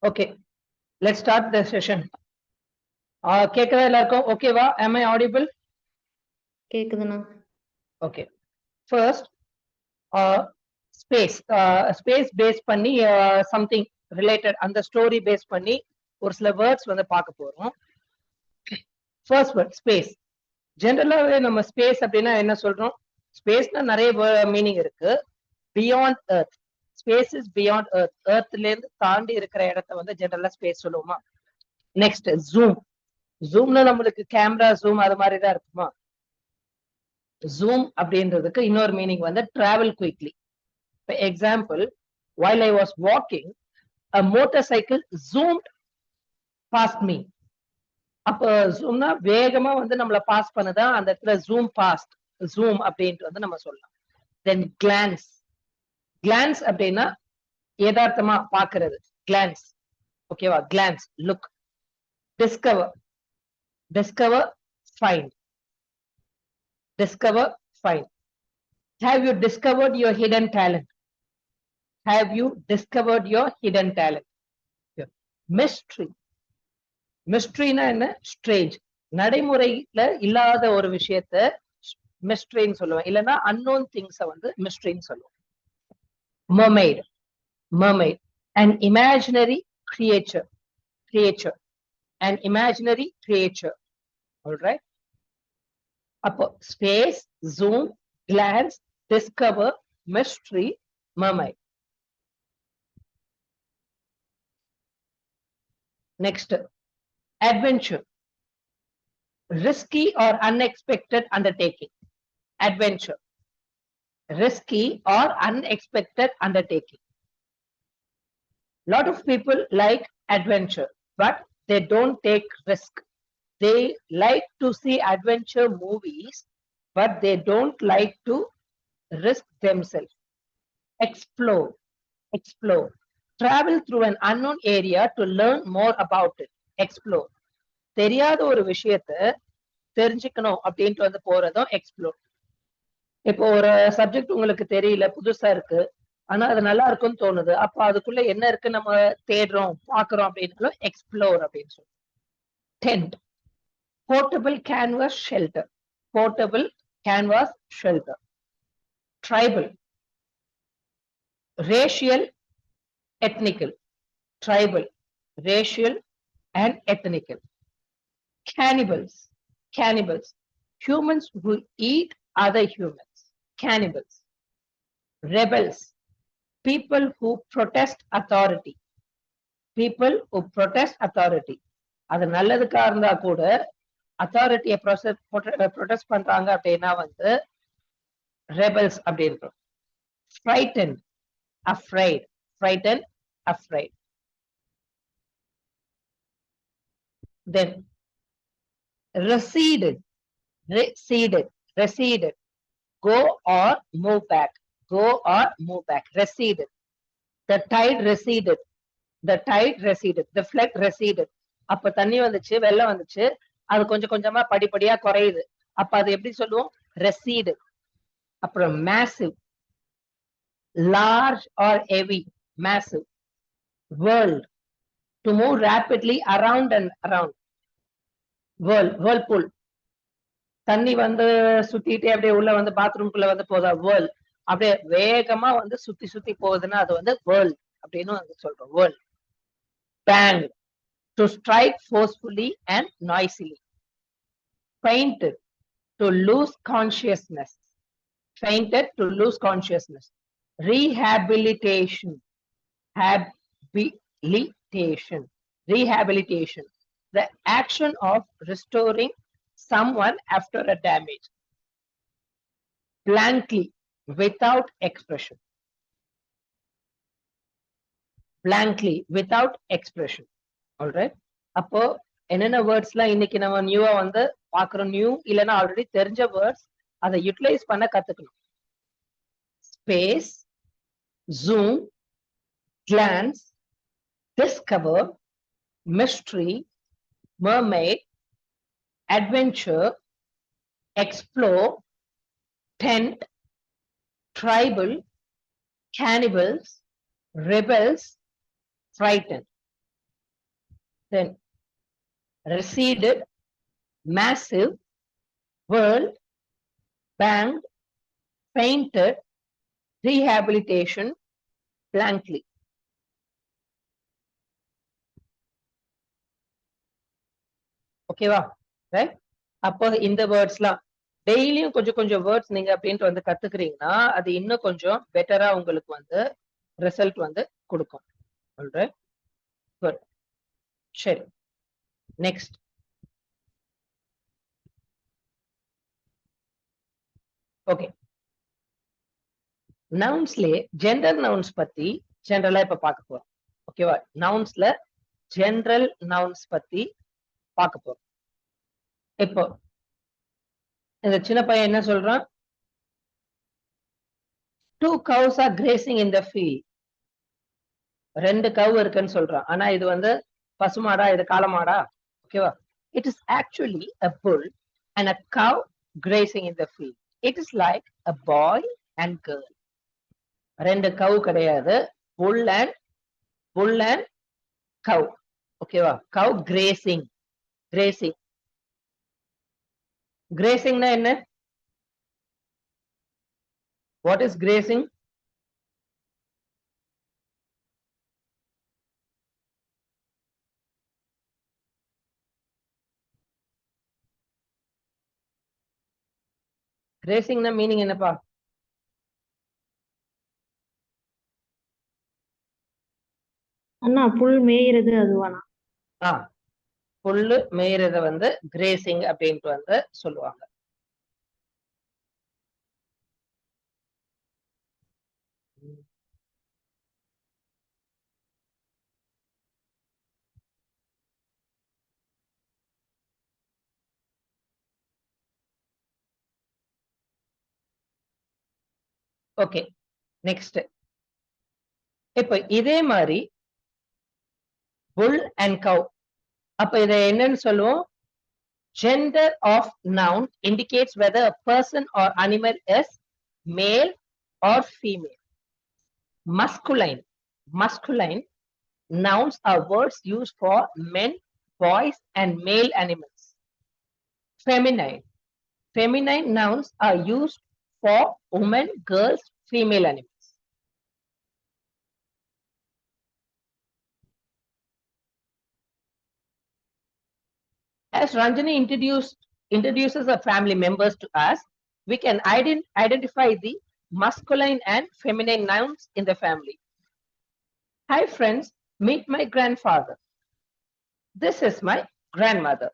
Okay, let's start the session. கேக்குதா எல்லாருக்கும் ஓகேவா? Am I audible? கேக்குதுண்ணா. Okay, first space space base பண்ணி something related அந்த story base பண்ணி ஒரு சில words வந்து பார்க்க போறோம். First word space. ஜெனரலாவே நம்ம ஸ்பேஸ் அப்படின்னா என்ன சொல்றோம்? ஸ்பேஸ்னா நிறைய மீனிங் இருக்கு. Beyond earth, space is beyond earth, எர்த்ல இருந்து தாண்டி இருக்கிற இடத்த வந்து ஜெனரலா ஸ்பேஸ் சொல்லுவோமா? Next zoom. ஜூம்னா நம்மளுக்கு கேமரா ஜூம் அது மாதிரி தான் இருக்குமா? ஜூம் அப்படின்றதுக்கு இன்னொரு மீனிங் வந்து travel quickly. For example, while I was walking, a motorcycle zoomed past me. அப்ப ஜூம்னா வேகமா வந்து நம்மள பாஸ் பண்ணதா அந்த இடத்துல ஜூம் பாஸ்ட், ஜூம் அப்படின்ட்டு வந்து நம்ம சொல்லலாம். தென் கிளான்ஸ். கிளான்ஸ் அப்படின்னா யதார்த்தமா பாக்குறது, கிளான்ஸ். ஓகேவா? Glance, look. Discover. Discover, find. Discover, find. Have you discovered your hidden talent? Have you discovered your hidden talent? Yeah. Mystery. மிஸ்ட்ரினா என்ன? ஸ்ட்ரேஞ்ச். நடைமுறையில இல்லாத ஒரு விஷயத்த மிஸ்ட்ரின்னு சொல்லுவேன், இல்லைன்னா அன்னோன் திங்ஸ வந்து மிஸ்ட்ரின்னு சொல்லுவோம். mermaid. mermaid, an imaginary creature. creature, an imaginary creature. All right. அப்போ space, zoom, glance, discover, mystery, mermaid. Next, adventure. Risky or unexpected undertaking. Adventure. Risky or unexpected undertaking. Lot of people like adventure, but they don't take risk. They like to see adventure movies, but they don't like to risk themselves. Explore. Explore. Travel through an unknown area to learn more about it. Explore. தெரியாத ஒரு விஷயத்த தெரிஞ்சுக்கணும் அப்படின்ட்டு வந்து போறதும் explore. இப்போ ஒரு subject உங்களுக்கு தெரியல, புதுசா இருக்கு, ஆனா அது நல்லா இருக்கும்னு தோணுது, அப்ப அதுக்குள்ள என்ன இருக்கு நம்ம தேடுறோம், பாக்குறோம் அப்படின்னு எக்ஸ்ப்ளோர் அப்படின்னு சொல்லுவோம். Tent. Portable canvas shelter. Portable canvas shelter. Tribal. Racial, ethnical. Tribal, racial and ethnical. Cannibals. Cannibals, humans who eat other humans. Cannibals. Rebels, people who protest authority. People who protest authority. அது நல்லதுக்காக இருந்தா கூட அத்தாரிட்டியை protest பண்றாங்க அப்படின்னா வந்து rebels அப்படின்னு. Frightened, afraid. Frightened, afraid. Then receded. Receded. Receded. Go or move back. Go or move back. Receded. The tide receded. The tide receded. The flood receded. அப்ப தண்ணி வந்துச்சு, வெள்ளம் வந்துச்சு, அது கொஞ்சம் கொஞ்சமா படிப்படியா குறையுது. அப்ப அது எப்படி சொல்லுவோம்? receded. அப்புறம் massive. large or heavy. Massive. World, to move rapidly around and around. whirlpool, தண்ணி வந்து சுத்திட்டே அப்படியே உள்ள வந்து பாத்ரூம்குள்ள வந்து போதா, வேர்ல் அப்படியே வேகமா வந்து சுத்தி சுத்தி போகுதுன்னா அது வந்து வேர்ல் அப்படின்னு வந்து சொல்றோம். Whirl. bang, to strike forcefully and noisily. fainted, to lose consciousness. fainted, to lose consciousness. Rehabilitation. Habilitation. Rehabilitation, the action of restoring someone after a damage. Blankly, without expression. Blankly, without expression. All right. அப்போ என்னென்ன வேர்ட்ஸ்லாம் இன்னைக்கு நம்ம நியூவா வந்து பாக்குறோம், new இல்லைன்னா already தெரிஞ்ச words, அதை யூட்டிலைஸ் பண்ண கத்துக்கணும். Space, zoom, glance, discover, mystery, mermaid, adventure, explore, tent, tribal, cannibals, rebels, frightened. then receded, massive, world, banged, fainted, rehabilitation, blankly. ஓகேவா? ரைட்? அப்போ இந்த வேர்ட்ஸ்லாம் டெய்லியும் கொஞ்சம் கொஞ்சம் வேர்ட்ஸ் நீங்க அப்படின்ட்டு வந்து கத்துக்கிறீங்கன்னா அது இன்னும் கொஞ்சம் பெட்டரா உங்களுக்கு வந்து ரிசல்ட் வந்து கொடுக்கும். ஆல்ரைட்? குட். சரி, நெக்ஸ்ட். ஓகே, நவுன்ஸ்லயே ஜெனரல் நவுன்ஸ் பத்தி ஜெனரலா இப்ப பார்க்க போறோம். ஓகேவா? நவுன்ஸ்ல ஜெனரல் நவுன்ஸ் பத்தி பார்க்க போறோம். இப்போ இந்த சின்ன பையன் என்ன சொல்றான்? 2 cows are grazing in the field. 2 கவ் இருக்குன்னு சொல்றான். ஆனா இது வந்து பசுமாடா, இது காளமாடா? ஓகேவா? It is actually a bull and a cow grazing in the field. It is like a boy and girl. 2 கவ் கிடையாது, bull and cow. ஓகேவா? cow grazing. grazing grazingனா என்ன? What is grazing? grazingனா மீனிங் என்னப்பா? அண்ணா புல் மேயிறது அதுவானா? புல்லு மேயறத வந்து கிரேசிங் அப்படின்ட்டு வந்து சொல்லுவாங்க. Okay, next. இப்ப இதே மாதிரி புல் அண்ட் கவ், அப்ப இதை என்னன்னு சொல்லுவோம்? Gender of noun indicates whether a person or animal is male or female. Masculine nouns are words used for men, boys, and male animals. Feminine nouns are used for women, girls, female animals. As Ranjani introduces the family members to us, we can identify the masculine and feminine nouns in the family. Hi friends, meet my grandfather. This is my grandmother.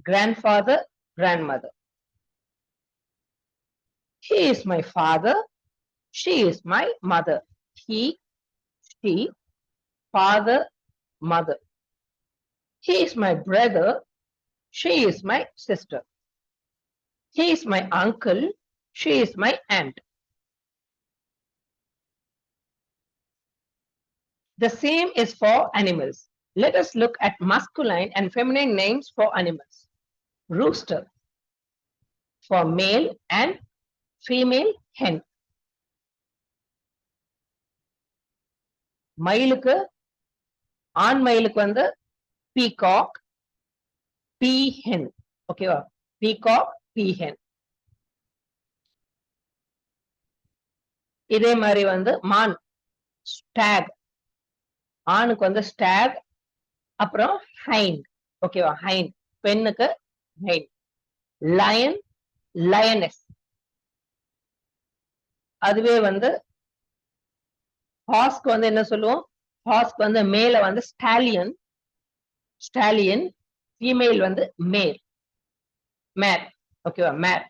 Grandfather, grandmother. He is my father. She is my mother. He, she, father, mother. He is my brother. She is my sister. He is my uncle. She is my aunt. The same is for animals. Let us look at masculine and feminine names for animals. Rooster for male and female hen. மயிலுக்கு ஆண் மயிலுக்கு வந்து peacock, peahen. ஓகேவா? peacock, peahen. இதே மாதிரி வந்து மான் stag, ஆணுக்கு வந்து stag, அப்புறம் hind. ஓகேவா? hind. பெண்ணுக்கு hind. lion, lioness. அதுவே வந்து ஹார்ஸ்க்கு வந்து என்ன சொல்லுவோம்? ஹார்ஸ்க்கு வந்து மேல வந்து ஸ்டாலியன், ஃபீமேல் வந்து மேர். ஓகேவா? மேர்.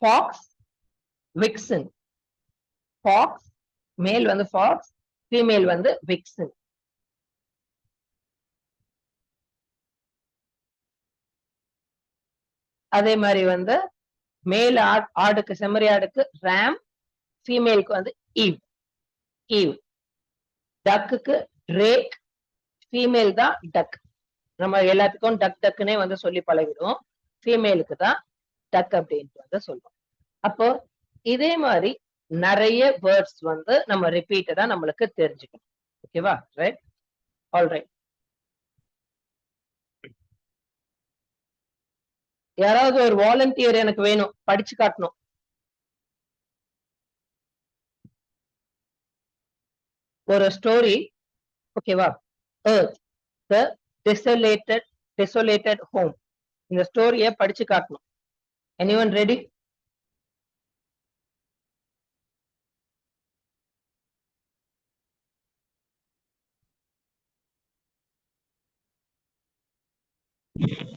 Fox, vixen. ஃபாக்ஸ் மேல் வந்து ஃபாக்ஸ், ஃபீமேல் வந்து விக்சன். அதே மாதிரி வந்து மேல் ஆடுக்கு, செம்மறி ஆடுக்கு ராம், ஃபீமேலுக்கு வந்து ஈவ். டக்குக்கு ட்ரேக், ஃபீமேல் தான் டக். நம்ம எல்லாத்துக்கும் டக்குன்னே வந்து சொல்லி பழகிடும். ஃபீமேலுக்கு தான் டக் அப்படின்ட்டு வந்து சொல்லுவோம். அப்போ இதே மாதிரி நிறைய வேர்ட்ஸ் வந்து நம்ம ரிப்பீட்டடா நம்மளுக்கு தெரிஞ்சுக்கணும். ஓகேவா? Right, all right. யாராவது ஒரு வாலண்டியர் எனக்கு வேணும், படிச்சு காட்டணும். ஒரு ஸ்டோரி, ஓகேவா? எர்த் த desolated home. இந்த ஸ்டோரிய படிச்சு காட்டணும். anyone ready?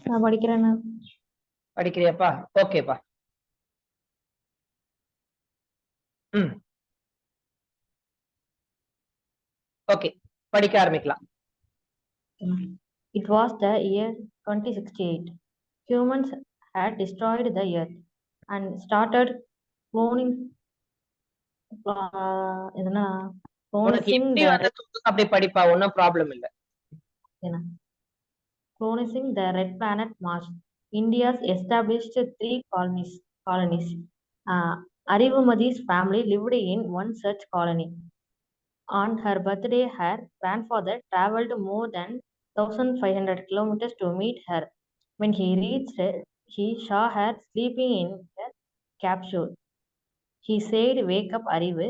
நான் படிக்கிறேன்னா படிக்கிறியாப்பா? ஓகேப்பா. ஓகே, படிக்க ஆரம்பிக்கலாம். It was the year 2068. Humans had destroyed the earth and started cloning எதுனா உனக்கு clonizing எப்படி the வந்து அப்படி படிப்பா, ஒன்னும் ப்ராப்ளம் இல்ல. clonizing the red planet Mars. India's established 3 colonies. Arivumadi's family lived in one such colony. On her birthday, her grandfather traveled more than 1,500 kilometers to meet her. When he reached her, he saw her sleeping in a capsule. He said, "Wake up, Arivu."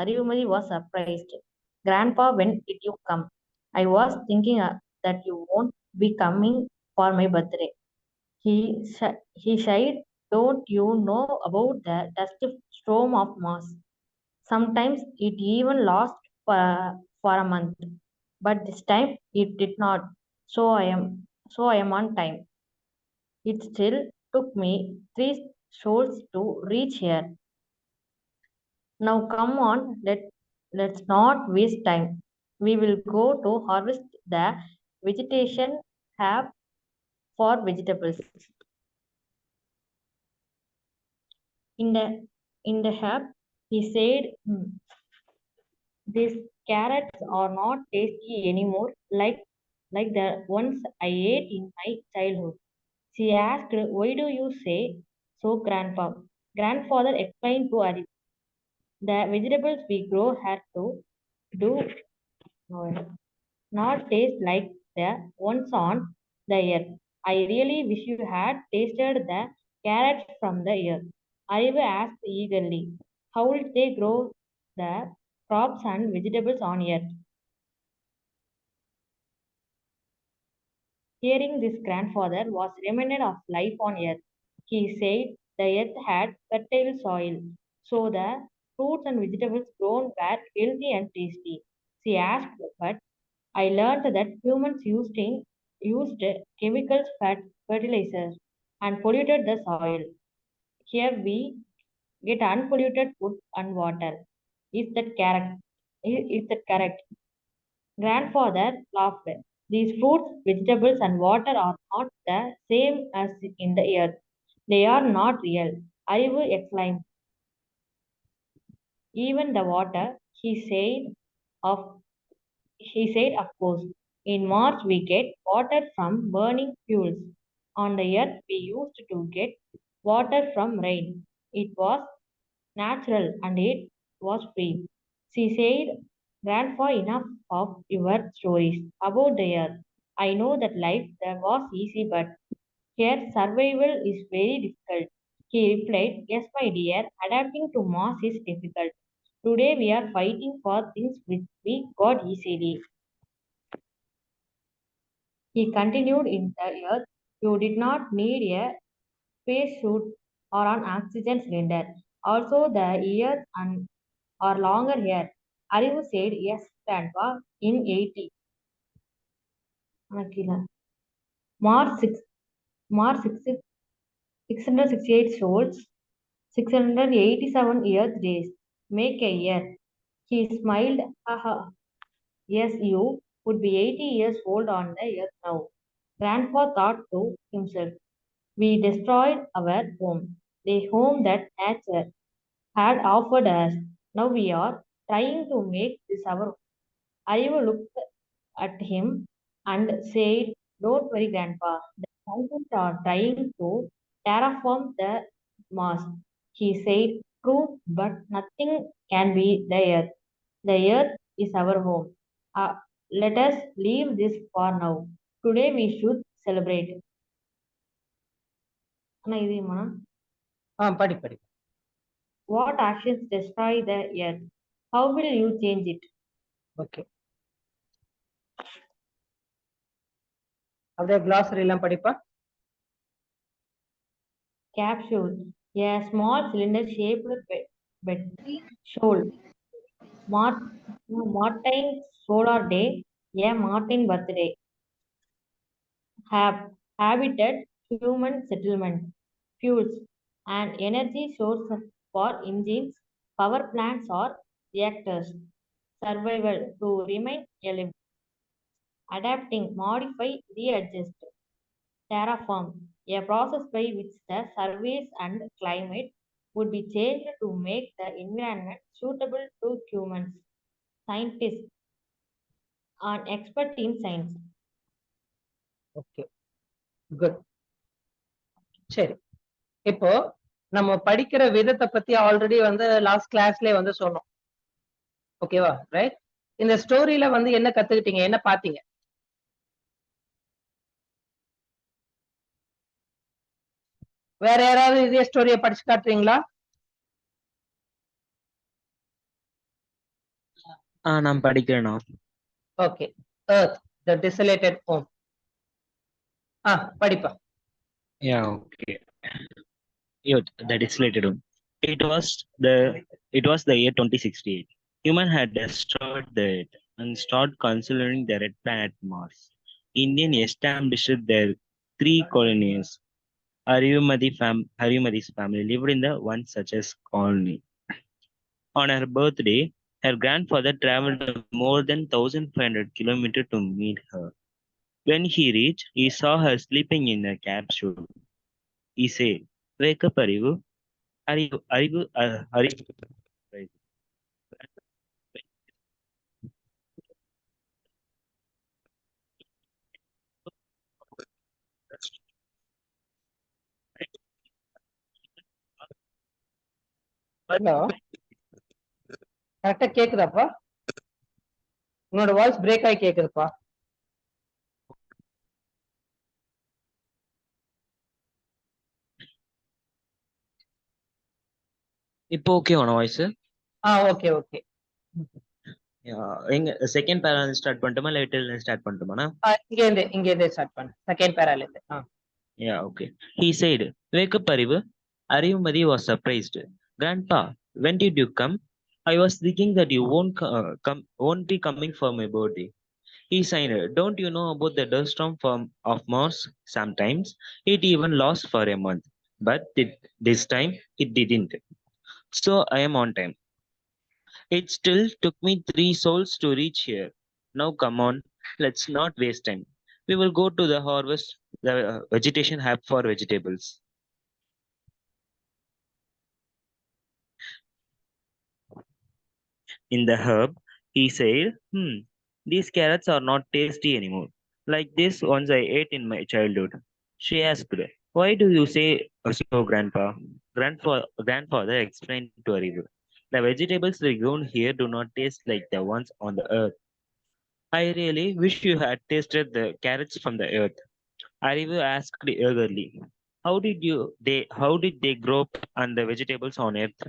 Arivumadi was surprised. "Grandpa, when did you come?" "I was thinking that you won't be coming for my birthday." He sighed. "Don't you know about the dust storm of Mars? Sometimes it even lasts for a month. But this time it did not. So I am on time. It still took me 3 souls to reach here. Now come on, let's not waste time. We will go to harvest the vegetation have for vegetables. In the hub, he said, "These carrots are not tasty anymore like the ones I ate in my childhood." She asked, "Why do you say so, Grandpa?" Grandfather explained to Ari, "The vegetables we grow have to do not taste like the ones on the earth. I really wish you had tasted the carrots from the earth." Arivu asked eagerly, "How will they grow the crops and vegetables on earth?" Hearing this, grandfather was reminded of life on earth. He said the earth had fertile soil, so the fruits and vegetables grown were healthy and tasty. She asked, "But I learned that humans used chemicals, fertilizers, and polluted the soil. Here we get unpolluted food and water. Is that correct?" Is that correct? Grandfather laughed. "These fruits, vegetables, and water are not the same as in the earth. They are not real." Arivu exclaimed. "Even the water," of of course. "In Mars we get water from burning fuels. On the earth we used to get water from rain. It was natural and it was free." She said, "Grandpa, enough of your stories about the earth. I know that life there was easy, but here survival is very difficult." He replied, "Yes, my dear, adapting to Mars is difficult. Today we are fighting for things which we got easily." He continued, "In the earth, you did not need a spacesuit or an oxygen cylinder. Also, the years are longer here." Arivu said, "Yes, Grandpa, in 80. Mars 6, Mars 668 souls, 687 Earth days make a year." He smiled, "Haha, yes, you would be 80 years old on the earth now." Grandpa thought to himself, "We destroyed our home, the home that nature had offered us. Now we are trying to make this our home." Arivu looked at him and said, "Don't worry, Grandpa. The scientists are trying to terraform the Mars." He said, True, but nothing can be the earth. The earth is our home. Let us leave this for now. Today we should celebrate. அண்ணா, இதையுமா? படி படி. What actions destroy the earth? How will you change it? Okay. அப்படியே glossary எல்லாம் படிப்பா. Capsule. A small cylinder shaped battery shoal. Martin solar day. A Martin birthday. Habitat, human settlement. Fuels. An energy source for engines, power plants or reactors. Survival, to remain alive. Adapting, modify, readjust. Terraform, a process by which the surface and climate would be changed to make the environment suitable to humans. Scientists, an expert in science. Okay, good. சரி, இப்போ நம்ம படிக்கிற விதத்தை பத்தி already வந்து last கிளாஸ்லயே வந்து சொன்னோம். ஓகேவா? ரைட். இந்த ஸ்டோரியில வந்து என்ன கத்துக்கிட்டீங்க, என்ன பாத்தீங்க? வேற யாராவது இதே ஸ்டோரிய படிச்சு காட்டுறீங்களா? நான் படிக்கிறேனா? Okay. Earth, the desolated home. படிப்பா. Yeah, okay. Earth, the desolated home. It was the year 2068. Human had destroyed the Earth and started considering the red planet Mars. Indian established their 3 colonies. Ariyumadi's family lived in the one such as colony. On her birthday, her grandfather traveled more than 1,500 kilometers to meet her. When he reached, he saw her sleeping in a capsule. He said, "Wake up, Arivu. Arivu. Hello, கரெக்டா கேக்குதாப்பா? உன்னோட voice break ஆகி கேக்குதுப்பா. இப்போ ஓகேவான voice? Okay okay. எங்க second பேரா start பண்ணட்டுமா இல்ல லிட்டில் ஸ்டார்ட் பண்ணட்டுமானா? இங்க இருந்து ஸ்டார்ட் பண்ணு. செகண்ட் பேரால இருந்து. Yeah, okay. He said, "Wake up, Arivu." Ariyumadi was surprised. "Grandpa, when did you come? I was thinking that you won't be coming for my birthday." He sighed, "Don't you know about the dust storm of Mars? Sometimes it even lasts for a month. But this time it didn't. So I am on time. It still took me 3 souls to reach here. Now come on, let's not waste time. We will go to the harvest, the vegetation hub for vegetables." In the herb, he said, "These carrots are not tasty anymore, like this ones I ate in my childhood." She asked, "Why do you say so, Grandpa?" Grandfather explained to Arivu, "The vegetables we grown here do not taste like the ones on the earth. I really wish you had tasted the carrots from the earth." Arivu asked eagerly, How did they grow up on the vegetables on earth?"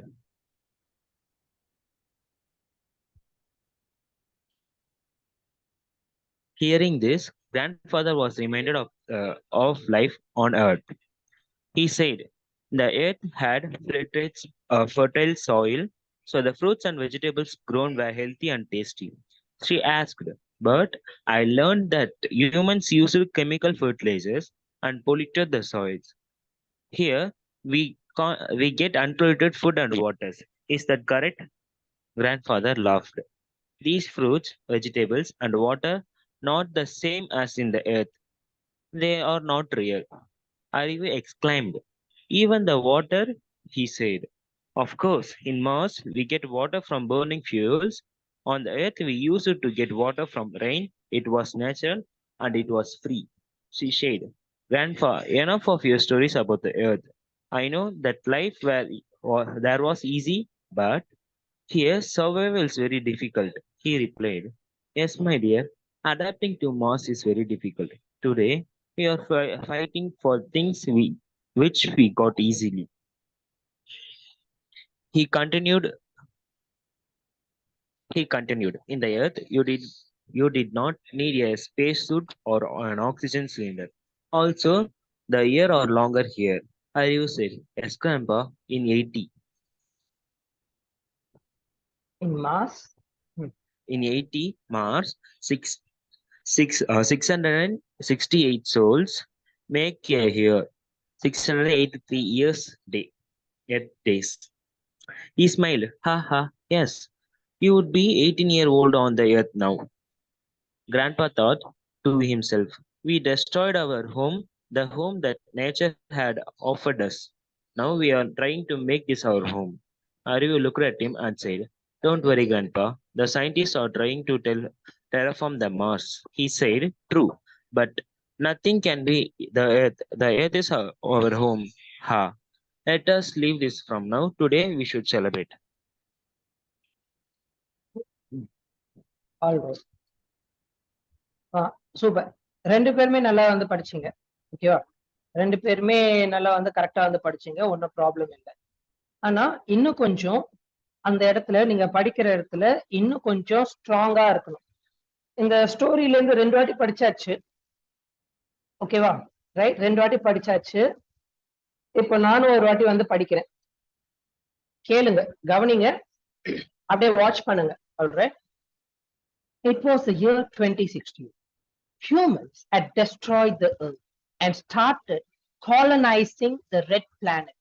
Hearing this, grandfather was reminded of life on earth. He said, "The earth had fertile soil, so the fruits and vegetables grown were healthy and tasty." She asked, "But I learned that humans used chemical fertilizers and polluted the soils. Here, we get unpolluted food and water. Is that correct?" Grandfather laughed. "These fruits, vegetables, and water not the same as in the earth. They are not real." Arivu exclaimed. "Even the water?" he said. "Of course, in Mars we get water from burning fuels. On the earth we used to get water from rain. It was natural and it was free." She said, "Grandpa, enough of your stories about the earth. I know that life where there was easy, but here survival is very difficult. He replied, Yes, my dear, adapting to Mars is very difficult. Today, we are fighting for things which we got easily. He continued, he continued, In the earth, you did not need a spacesuit or an oxygen cylinder. Also, the year are longer here. Ariu said, Yes, Grandpa, in 80. In Mars? In 80, Mars, 668 souls make a year, 683 years yet days. He smiled, Ha ha, yes, you would be 18-year-old on the earth now. Grandpa thought to himself, We destroyed our home, the home that nature had offered us. Now we are trying to make this our home. Arivu looked at him and said, Don't worry, Grandpa. The scientists are trying to terraform the Mars. He said, True, but nothing can be the earth. The earth is our home. Ha. Let us leave this from now. Today we should celebrate. Always. Super. 2 பேருமே நல்லா வந்து படிச்சீங்க. ஓகேவா? 2 பேருமே நல்லா வந்து கரெக்டா வந்து படிச்சீங்க. ஒன்னும் ப்ராப்ளம் இல்ல. ஆனா இன்னும் கொஞ்சம் அந்த இடத்துல நீங்க படிக்கிற இடத்துல இன்னும் கொஞ்சம் ஸ்ட்ராங்கா இருக்கணும். இந்த ஸ்டோரியில இருந்து 2 வாட்டி படிச்சாச்சு. ஓகேவா? ரைட், 2 வாட்டி படிச்சாச்சு. இப்போ நானும் ஒரு வாட்டி வந்து படிக்கிறேன். கேளுங்க, கவனிங்க, அப்படியே வாட்ச் பண்ணுங்க. Alright. It was the year 2016. Humans had destroyed the earth and started colonizing the red planet.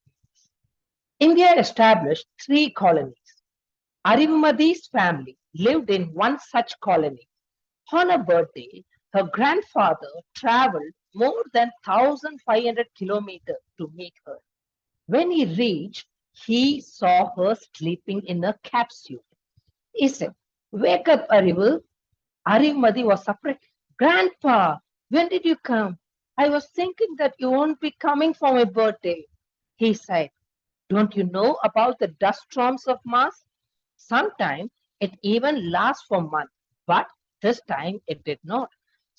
India established 3 colonies. Arivumadi's family lived in one such colony. On her birthday, her grandfather traveled more than 1,500 kilometers to meet her. When he reached, he saw her sleeping in a capsule. He said, Wake up, Arivu. Arivumadi was surprised. Grandpa, when did you come? I was thinking that you won't be coming for my birthday. He said, Don't you know about the dust storms of Mars? Sometimes it even lasts for months, but this time it did not.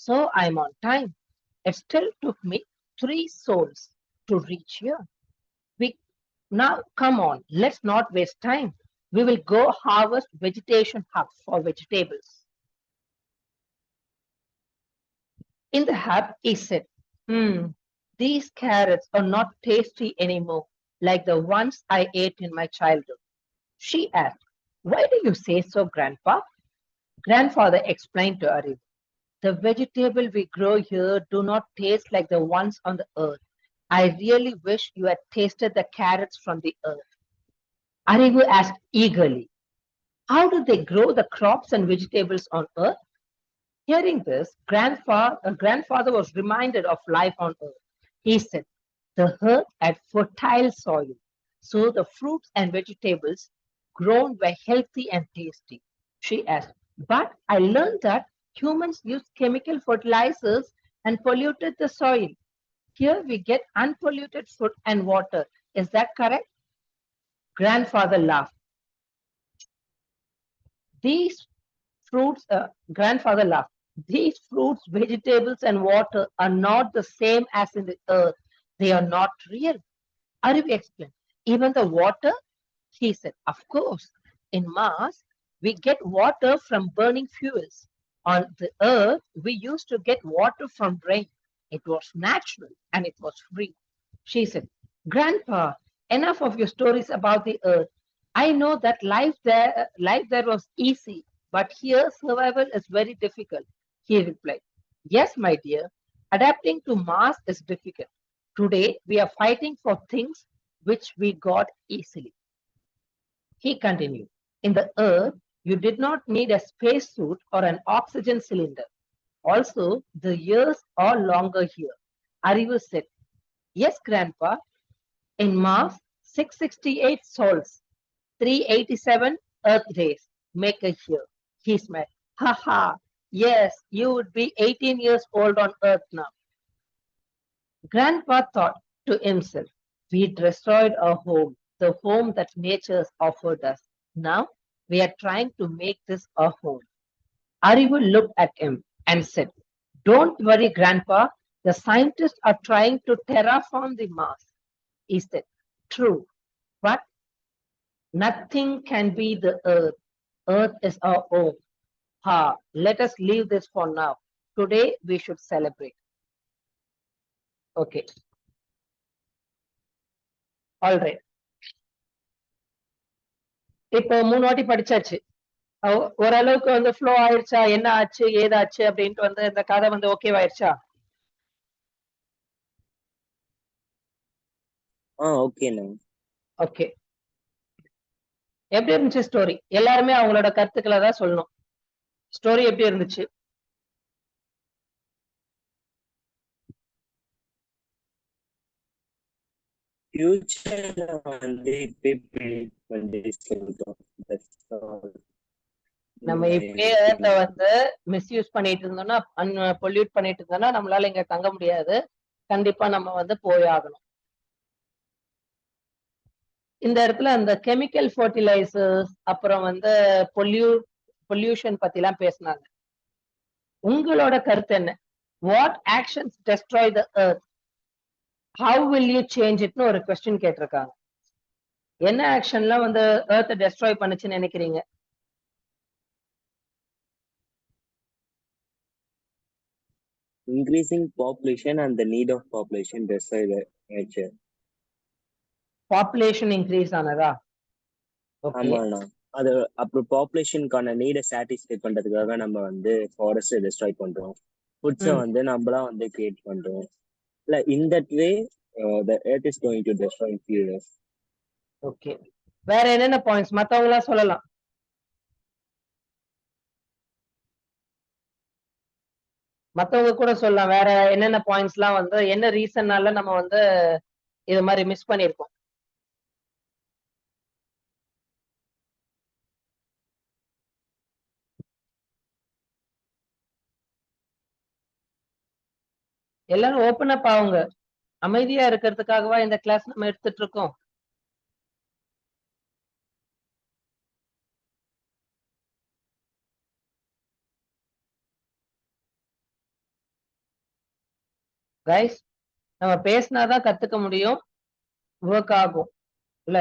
So I'm on time. It still took me 3 souls to reach here. Now, come on, let's not waste time. We will go harvest vegetation hubs for vegetables. In the hub, he said, These carrots are not tasty anymore, like the ones I ate in my childhood. She asked, Why do you say so, Grandpa? Grandfather explained to Arivu, The vegetable we grow here do not taste like the ones on the earth. I really wish you had tasted the carrots from the earth. Arivu asked eagerly, How do they grow the crops and vegetables on earth? Hearing this, grandfather was reminded of life on earth. He said, The earth had fertile soil, so the fruits and vegetables grown were healthy and tasty. She asked, But I learned that humans use chemical fertilizers and polluted the soil. Here we get unpolluted food and water. Is that correct? Grandfather laughed. Grandfather laughed. These fruits, vegetables, and water are not the same as in the earth. They are not real. Arivu explained. Even the water? He said, Of course. In Mars, we get water from burning fuels. On the earth, we used to get water from rain. It was natural and it was free. She said, Grandpa, enough of your stories about the earth. I know that life there was easy, but here survival is very difficult. He replied, Yes, my dear, adapting to Mars is difficult. Today, we are fighting for things which we got easily. He continued, In the earth, you did not need a spacesuit or an oxygen cylinder. Also, the years are longer here. Arivu said, Yes, Grandpa. In Mars, 668 sols, 387 Earth days make a year. He smiled. Ha ha. Yes, you would be 18 years old on Earth now. Grandpa thought to himself, We destroyed our home. the home that nature's offered us. Now we are trying to make this a home. Arivu looked at him and said, "Don't worry, Grandpa. The scientists are trying to terraform the Mars." He said, "True, but nothing can be the Earth. Earth is our home. Ha, let us leave this for now. Today we should celebrate." Okay, all right. இப்போ 3 வாட்டி படிச்சாச்சு. ஓரளவுக்கு வந்து flow ஆயிடுச்சா, என்ன ஆச்சு ஏதாச்சு அப்படின்ட்டு வந்து இந்த கதை வந்து ஓகேவாயிருச்சா? ஓகேண்ணா. ஓகே, எப்படி இருந்துச்சு ஸ்டோரி? எல்லாருமே அவங்களோட கருத்துக்களை தான் சொல்லணும். ஸ்டோரி எப்படி இருந்துச்சு? ஃபியூச்சர்ல வந்து இப்பே predict பண்ணி சொல்லிட்டோம். That's all. நம்ம இப்பயே ஏர்த்த வந்து மிஸ்யூஸ் பண்ணிட்டு இருந்தோம்னா, பொல்யூட் பண்ணிட்டு இருந்தோம்னா நம்மளால இங்க தங்க முடியாது. கண்டிப்பா நம்ம வந்து போய் ஆகணும். இந்த இடத்துல அந்த கெமிக்கல் ஃபர்டிலைசர்ஸ் அப்புறம் வந்து பொல்யூஷன் பத்தி எல்லாம் பேசினாங்க. உங்களோட கருத்து என்ன? What actions destroy the earth? How will you change இட்னு ஒரு கொஸ்டின் கேட்டிருக்காங்க. என்ன ஆக்ஷன்லாம் வந்து எர்த்தை டெஸ்ட்ராய் பண்ணுச்சுன்னு நினைக்கிறீங்க? Increasing population and the need of population destroy the nature. Population increase ஆனதா? ஓகே, ஆமாண்ணா. அது அப்புறம் பாப்புலேஷனுக்கான நீடை சாட்டிஸ்ஃபை பண்றதுக்காக நம்ம வந்து ஃபாரஸ்ட் டெஸ்ட்ராய் பண்றோம். ஃபுட்ஸை வந்து நம்மளா வந்து கிரியேட் பண்றோம். இல்ல in that way the earth is going to destroy in few years. Okay. வேற என்னென்ன பாயிண்ட்ஸ் மத்தவங்க எல்லாம் சொல்லலாம்? மத்தவங்க கூட சொல்லலாம். வேற என்னென்ன பாயிண்ட்ஸ் எல்லாம் வந்து என்ன ரீசன்னால நம்ம வந்து இது மாதிரி மிஸ் பண்ணிருக்கோம்? எல்லாரும் ஓபன் அப் ஆகுங்க. அமைதியா இருக்கிறதுக்காகவா இந்த கிளாஸ் நம்ம எடுத்துட்டு இருக்கோம்? கைஸ், நம்ம பேசினாதான் கத்துக்க முடியும், ஒர்க் ஆகும் இல்ல?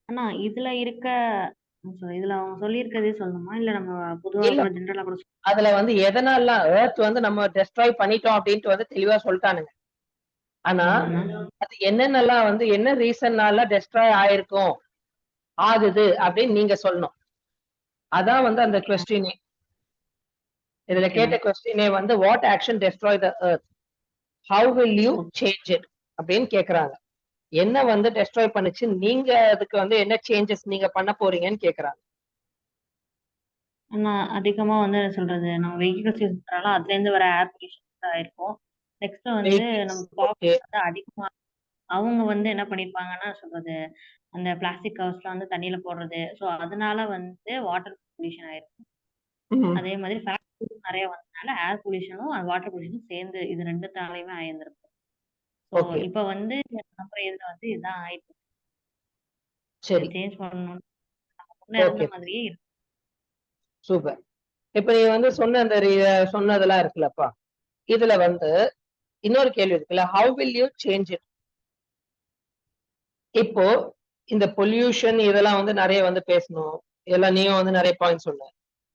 ஆனா இதுல இருக்க இதுல அவங்க சொல்லியிருக்கதே சொல்லணுமா இல்ல நம்ம பொதுவா இல்ல, கூட ஜென்ரலா கூட அதுல வந்து எதனால எர்த் வந்து நம்ம டெஸ்ட்ராய் பண்ணிட்டோம் அப்படின்ட்டு வந்து தெளிவா சொல்லிட்டானுங்க. ஆனா அது என்னென்னலாம் வந்து என்ன ரீசன்னால டெஸ்ட்ராய் ஆயிருக்கும் ஆகுது அப்படின்னு நீங்க சொல்லணும். அதான் வந்து அந்த கொஸ்டினே. இதுல கேட்ட கொஸ்டினே வந்து what action destroy the earth, how will you change it அப்படின்னு கேக்குறாங்க. என்ன வந்து டெஸ்ட்ராய் பண்ணுச்சு, நீங்க அதுக்கு வந்து என்ன சேஞ்சஸ் நீங்க பண்ண போறீங்கன்னு கேக்குறாங்க. ஆனா அதிகமா வந்து என்ன சொல்றது நம்ம வெஹிக்கிள்ஸ் யூஸ் பண்றனால அதுல இருந்து வர ஏர் பொல்யூஷன் ஆயிருக்கும். நெக்ஸ்ட் வந்து நம்ம பாப்புலேஷன் வந்து அதிகமா அவங்க வந்து என்ன பண்ணிருப்பாங்கன்னா சொல்றது அந்த பிளாஸ்டிக் கவர்ஸ்லாம் வந்து தண்ணியில போடுறது. ஸோ அதனால வந்து வாட்டர் பொல்யூஷன் ஆயிருக்கும். அதே மாதிரி ஃபேக்டரிஸ் நிறைய வந்ததுனால ஏர் பொல்யூஷனும் வாட்டர் பொல்யூஷனும் சேர்ந்து இது ரெண்டுத்தாலையுமே ஆயிருந்திருக்கும். ஸோ இப்ப வந்து நம்ம இதுல வந்து இதுதான் ஆயிட்டு சரி, சேஞ்ச் பண்ணணும் முன்ன இருந்த மாதிரியே இருக்கு. சூப்பர். இப்ப நீ வந்து சொன்ன அந்த சொன்னதெல்லாம் இருக்குல்லப்பா, இதுல வந்து இன்னொரு கேள்வி இருக்குல்ல, how will you change it? இப்போ இந்த பொல்யூஷன் இதெல்லாம் வந்து நிறைய வந்து பேசணும், இதெல்லாம் நீயும் வந்து நிறைய பாயிண்ட் சொன்ன.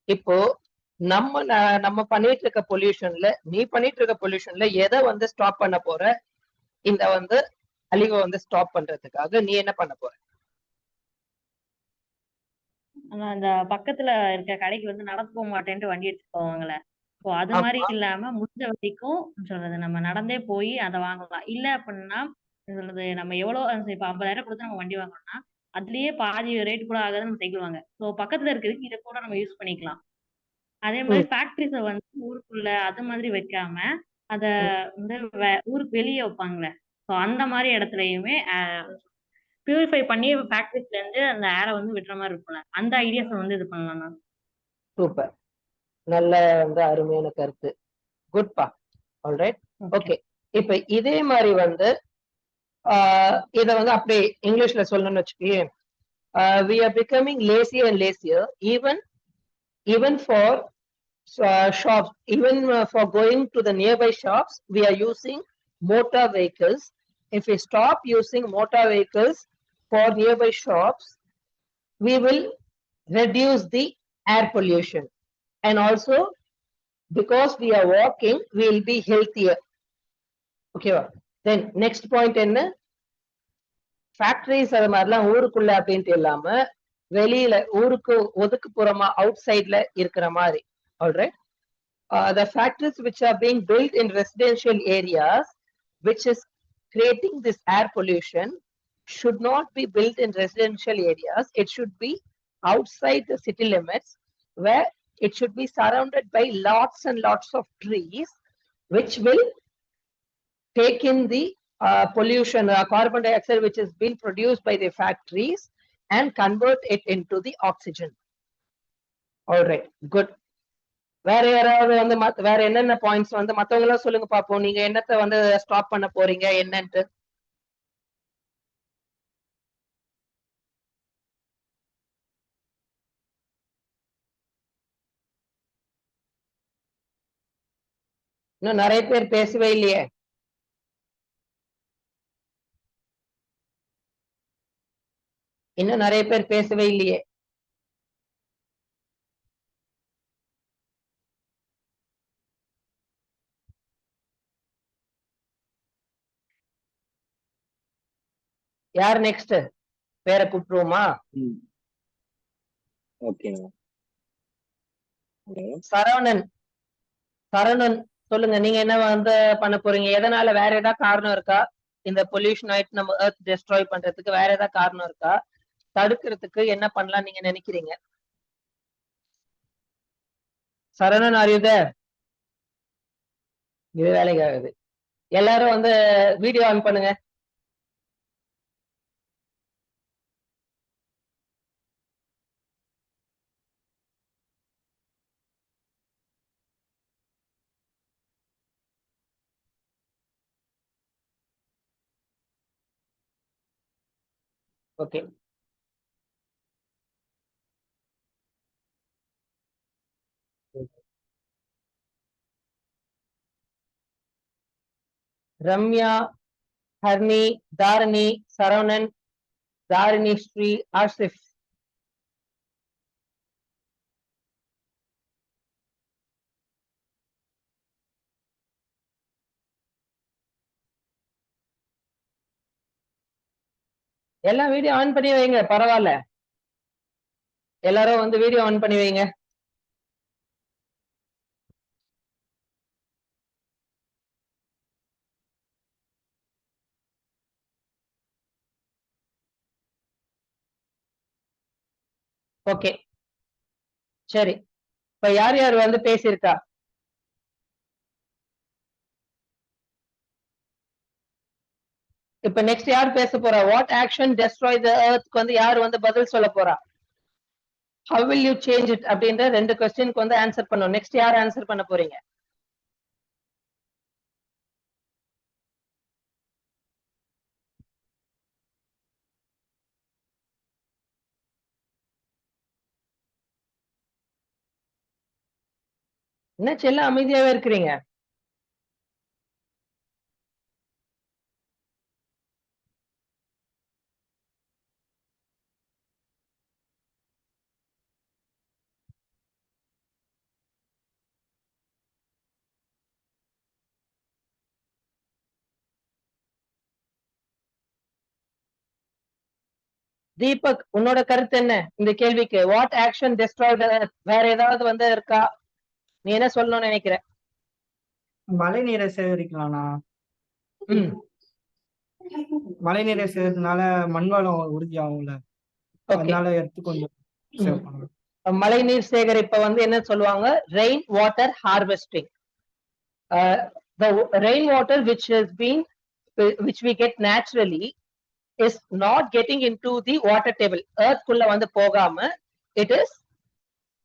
இப்போ நம்ம பண்ணிட்டு இருக்க பொல்யூஷன்ல, நீ பண்ணிட்டு இருக்க பொல்யூஷன்ல எதை வந்து ஸ்டாப் பண்ண போற? இந்த வந்து அழிவை வந்து ஸ்டாப் பண்றதுக்காக நீ என்ன பண்ண போற? அந்த பக்கத்துல இருக்க கடைக்கு வந்து நடந்து போக மாட்டேன்ட்டு வண்டி எடுத்துட்டு போவாங்கல்ல. ஸோ அது மாதிரி இல்லாம முடிஞ்ச வரைக்கும் சொல்றது நம்ம நடந்தே போய் அதை வாங்கலாம். இல்ல அப்படின்னா சொல்றது நம்ம எவ்வளவு இப்ப 50,000 கொடுத்து நம்ம வண்டி வாங்கணும்னா அதுலயே பாதி ரேட் கூட ஆகாது நம்ம சைக்கிள் வாங்க. ஸோ பக்கத்துல இருக்கிறதுக்கு இதை கூட நம்ம யூஸ் பண்ணிக்கலாம். அதே மாதிரி ஃபேக்டரிஸை வந்து ஊருக்குள்ள அது மாதிரி வைக்காம அத வந்து ஊருக்கு வெளியே வைப்பாங்களே. ஸோ அந்த மாதிரி இடத்துலயுமே பியூரிஃபை பண்ணி ஃபேக்டரிஸ்ல இருந்து அந்த ஏரை வந்து விடுற மாதிரி இருக்கும்ல. அந்த ஐடியாஸ் வந்து இது பண்ணலாம். சூப்பர், நல்ல வந்து அருமையான கருத்து. குட்பா. ஆல்ரைட் ஓகே இப்ப இதே மாதிரி வந்து இத வந்து அப்படியே இங்கிலீஷ்ல சொல்லணும்னு வச்சுக்கோங்க we are becoming lazier and lazier even for shops even for going to the nearby shops we are using motor vehicles. If we stop using motor vehicles for nearby shops we will reduce the air pollution and also because we are walking we will be healthier. Okay then next point என்ன factories அது மாதிரிலாம் ஊருக்குள்ள அப்படின்ட்டு இல்லாம வெளியில ஊருக்கு ஒதுக்குப்புறமா out சைட்ல இருக்கிற மாதிரி alright the factories which are being built in residential areas which is creating this air pollution should not be built in residential areas. It should be outside the city limits where it should be surrounded by lots and lots of trees which will take in the pollution carbon dioxide which is being produced by the factories and convert it into the oxygen. All right good. வேற யாராவது வந்து வேற என்னென்ன points வந்து மத்தவங்க எல்லாம் சொல்லுங்க பாப்போம் நீங்க என்னத்தை வந்து ஸ்டாப் பண்ண போறீங்க என்னன்ட்டு இன்னும் நிறைய பேர் பேசவே இல்லையே இன்னும் நிறைய பேர் பேசவே இல்லையே யார் நெக்ஸ்ட் பேரை கூப்பிடுவோமா ஓகே சரவணன் சரவணன் சொல்லுங்க நீங்க என்ன வந்து பண்ண போறீங்க எதனால வேற ஏதாவது காரணம் இருக்கா இந்த பொல்யூஷன் ஆயிட்டு நம்ம எர்த் டெஸ்ட்ராய் பண்றதுக்கு வேற ஏதாவது காரணம் இருக்கா தடுக்கிறதுக்கு என்ன பண்ணலாம் நீங்க நினைக்கிறீங்க சரவணன் ஆரியுத இது வேலைக்கு ஆகுது எல்லாரும் வந்து வீடியோ ஆன் பண்ணுங்க ஓகே ரம்யா ஹர்னி தாரணி சரவணன் தாரணி ஸ்ரீ ஆசிஃப் எல்லாம் வீடியோ ஆன் பண்ணி வைங்க பரவாயில்ல எல்லாரும் வந்து வீடியோ ஆன் பண்ணி வைங்க ஓகே சரி இப்ப யார் யார் வந்து பேசியிருக்கா இப்ப நெக்ஸ்ட் யார் பேச போறா வாட் ஆக்ஷன் டெஸ்ட்ராய் தி எர்த்க்கு வந்து யார் வந்து பதில் சொல்ல போறா how will you change it அப்படின்ற ரெண்டு क्वेश्चनக்கு வந்து ஆன்சர் பண்ணனும் நெக்ஸ்ட் யார் ஆன்சர் பண்ண போறீங்க என்ன செல்ல அமைதியாவே இருக்கிறீங்க தீபக் உன்னோட கருத்து என்ன இந்த கேள்விக்கு what action destroy the earth வேற ஏதாவது வந்து இருக்கா நீ என்ன சொல்லணும்னு நினைக்கிற மழை நீரை சேகரிக்கலாம்னா மழை நீரை சேகரிக்கிறதுனால மண் வளம் உறுதியாகும்ல அதனால எடுத்து கொஞ்சம் சேவ் பண்ணலாம் மழை நீர் சேகரிப்பை வந்து என்ன சொல்லுவாங்க rain water harvesting the rain water which we get naturally is not getting into the water table earth kulla vandu pogama it is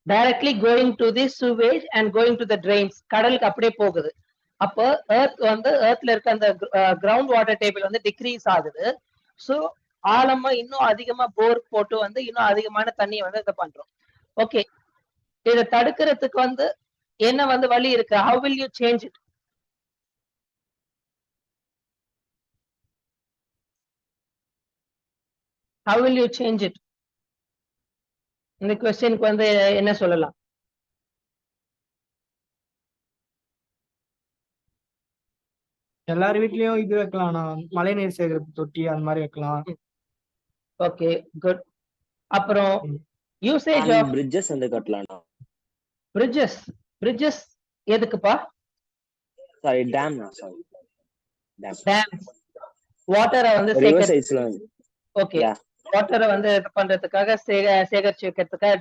directly going to the sewage and going to the drains கடலுக்கு அப்படியே போகுது அப்போ எர்த்ல இருக்க அந்த ground water table வந்து degrees ஆகுது. So ஆழமா இன்னும் அதிகமா போர் போட்டு வந்து இன்னும் அதிகமான தண்ணியை வந்து இதை பண்றோம். ஓகே, இதை தடுக்கிறதுக்கு வந்து என்ன வந்து வழி இருக்கு? How will you change it? How will you change it? இந்த கொஸ்டினுக்கு வந்து என்ன சொல்லலாம்? எல்லார் வீட்லயும் இது வைக்கலாம், மழைநீர் சேகரிப்பு தொட்டி அந்த மாதிரி வைக்கலாம். Okay, good. அப்புறம் யூசேஜ் ஆஃப் பிரிட்ஜஸ் வந்து கட்டலாம். பிரிட்ஜஸ் எதுக்குப்பா? Sorry, dam. வாட்டரை வந்து ரிவர் சைட்ஸ்ல. ஓகே, வாட்டரை வந்து இது பண்றதுக்காக சேகரிச்சு வைக்கிறதுக்காக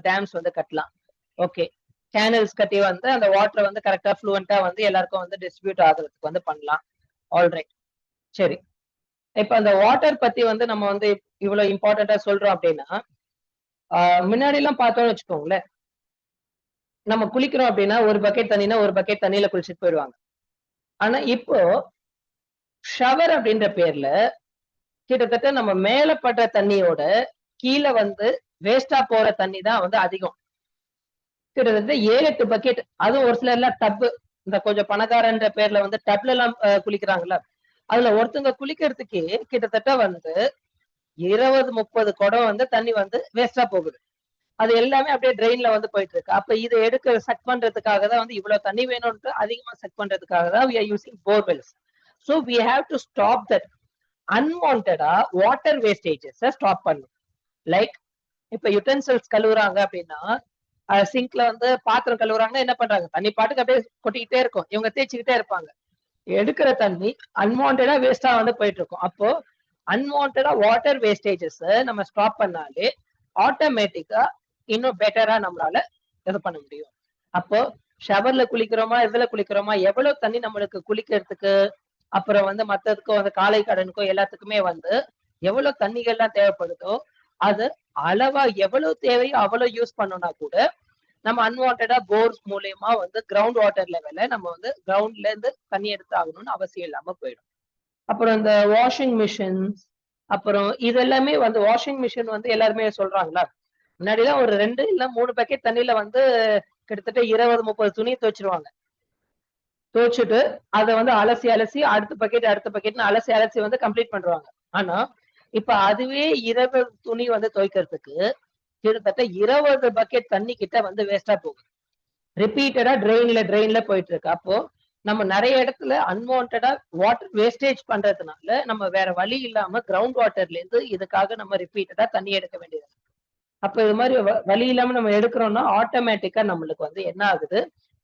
டேம்ஸ் வந்து கட்டலாம். ஓகே, சேனல்ஸ் கட்டி வந்து அந்த வாட்டரை வந்து கரெக்டா ஃப்ளூவெண்டா வந்து எல்லாருக்கும் வந்து டிஸ்ட்ரிபியூட் ஆகுறதுக்கு வந்து பண்ணலாம். ஆல்ரைட், சரி. இப்ப அந்த வாட்டர் பத்தி வந்து நம்ம வந்து இவ்வளவு இம்பார்ட்டண்டா சொல்றோம் அப்படின்னா, முன்னாடி எல்லாம் பார்த்தோம்னு வச்சுக்கோங்களேன், நம்ம குளிக்கிறோம் அப்படின்னா ஒரு பக்கெட் தண்ணினா ஒரு பக்கெட் தண்ணியில குளிச்சுட்டு போயிடுவாங்க. ஆனா இப்போ ஷவர் அப்படின்ற பேர்ல கிட்டத்தட்ட நம்ம மேல படுற தண்ணியோட கீழே வந்து வேஸ்டா போற தண்ணி தான் வந்து அதிகம். கிட்டத்தட்ட 7-8 பக்கெட். அதுவும் ஒரு சிலர் எல்லாம் டப்பு, இந்த கொஞ்சம் பணக்காரன்ற பேர்ல வந்து டப்ல எல்லாம் குளிக்கிறாங்கல்ல, அதுல ஒருத்தங்க குளிக்கிறதுக்கே கிட்டத்தட்ட வந்து 20-30 குடம் வந்து தண்ணி வந்து வேஸ்டா போகுது. அது எல்லாமே அப்படியே ட்ரெயின்ல வந்து போயிட்டு இருக்கு. அப்ப இதை செக் பண்றதுக்காக தான் வந்து இவ்வளவு தண்ணி வேணும்னு அதிகமா செக் பண்றதுக்காக தான் we are using borewells. So we have to stop that unwanted water wastages stop பண்ணும். லைக் இப்ப யுட்டென்சில்ஸ் கழுவுறாங்க அப்படின்னா, சிங்க்ல வந்து பாத்திரம் கழுவுறாங்கன்னா என்ன பண்றாங்க? தண்ணி பாட்டுக்கு அப்படியே கொட்டிக்கிட்டே இருக்கும், இவங்க தேய்ச்சிக்கிட்டே இருப்பாங்க. எடுக்கிற தண்ணி அன்வான்டா வேஸ்டா வந்து போயிட்டு இருக்கும். அப்போ அன்வான்டா வாட்டர் வேஸ்டேஜஸ் நம்ம ஸ்டாப் பண்ணாலே ஆட்டோமேட்டிக்கா இன்னும் பெட்டரா நம்மளால இது பண்ண முடியும். அப்போ ஷவர்ல குளிக்கிறோமா, இதுல குளிக்கிறோமா, எவ்வளவு தண்ணி நம்மளுக்கு குளிக்கிறதுக்கு, அப்புறம் வந்து மத்ததுக்கும் வந்து காலை கடனுக்கோ எல்லாத்துக்குமே வந்து எவ்வளவு தண்ணிகள்லாம் தேவைப்படுதோ அது அளவா எவ்வளவு தேவையோ அவ்வளவு யூஸ் பண்ணோம்னா கூட நம்ம அன்வான்டா போர்ஸ் மூலியமா வந்து கிரவுண்ட் வாட்டர் லெவல்ல நம்ம வந்து கிரவுண்ட்ல இருந்து தண்ணி எடுத்து ஆகணும்னு அவசியம் இல்லாம போயிடும். அப்புறம் இந்த வாஷிங் மிஷின்ஸ், அப்புறம் இதெல்லாமே வந்து வாஷிங் மிஷின் வந்து எல்லாருமே சொல்றாங்களா, முன்னாடிலாம் ஒரு 2 இல்ல 3 பக்கெட் தண்ணியில வந்து கிட்டத்தட்ட 20-30 துணி துவைச்சிருவாங்க. துவைச்சிட்டு அதை வந்து அலசி அடுத்த பக்கெட்னு அலசி வந்து கம்ப்ளீட் பண்றாங்க. ஆனா இப்ப அதுவே 20 துணி வந்து துவைக்கிறதுக்கு கிட்டத்தட்ட 20 பக்கெட் தண்ணி கிட்ட வந்து வேஸ்டா போகுது. ரிப்பீட்டடா ட்ரெயின்ல போயிட்டு இருக்கு. அப்போ நம்ம நிறைய இடத்துல அன்வான்டா வாட்டர் வேஸ்டேஜ் பண்றதுனால நம்ம வேற வழி இல்லாம கிரவுண்ட் வாட்டர்ல இருந்து இதுக்காக நம்ம ரிப்பீட்டடா தண்ணி எடுக்க வேண்டியது. அப்ப இது மாதிரி வழி இல்லாம நம்ம எடுக்கிறோம்னா ஆட்டோமேட்டிக்கா நம்மளுக்கு வந்து என்ன ஆகுது?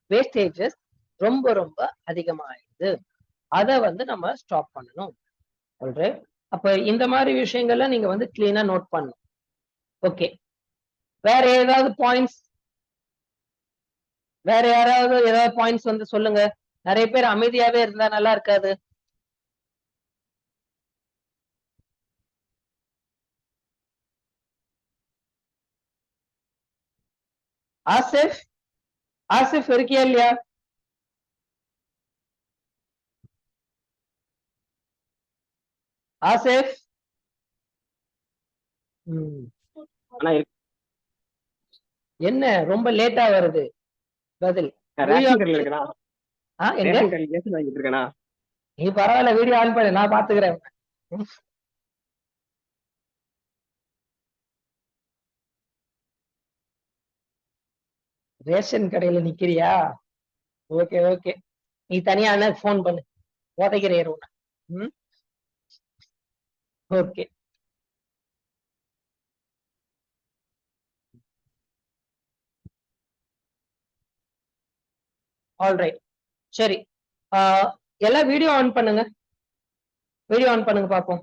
வேஸ்டேஜஸ் ரொம்ப ரொம்ப அதிகமாயிடுது. அதை வந்து நம்ம ஸ்டாப் பண்ணணும். அப்ப இந்த மாதிரி விஷயங்கள்ல நீங்க வந்து கிளீனா நோட் பண்ணணும். ஓகே, வேற ஏதாவது பாயிண்ட்ஸ்? வேற யாராவது ஏதாவது பாயிண்ட்ஸ் வந்து சொல்லுங்க. நிறைய பேர் அமைதியாவே இருந்தா நல்லா இருக்காது. ஆசிஃப் இருக்கியா இல்லையா? ஆசிஃப் என்ன ரொம்ப லேட்டா வருது பதில்? நீ பரவாயில்ல, வீடியோ ஆன் பண்ணு, நான் பாத்துக்கிறேன். ரேஷன் கடையில நிக்கிறியா? ஓகே ஓகே, நீ தனியா போன் பண்ணு, உதைக்கிறேன் உன்னை. ஓகே, ஆல்ரைட், சரி. எல்லாம் வீடியோ ஆன் பண்ணுங்க, வீடியோ ஆன் பண்ணுங்க பாப்போம்.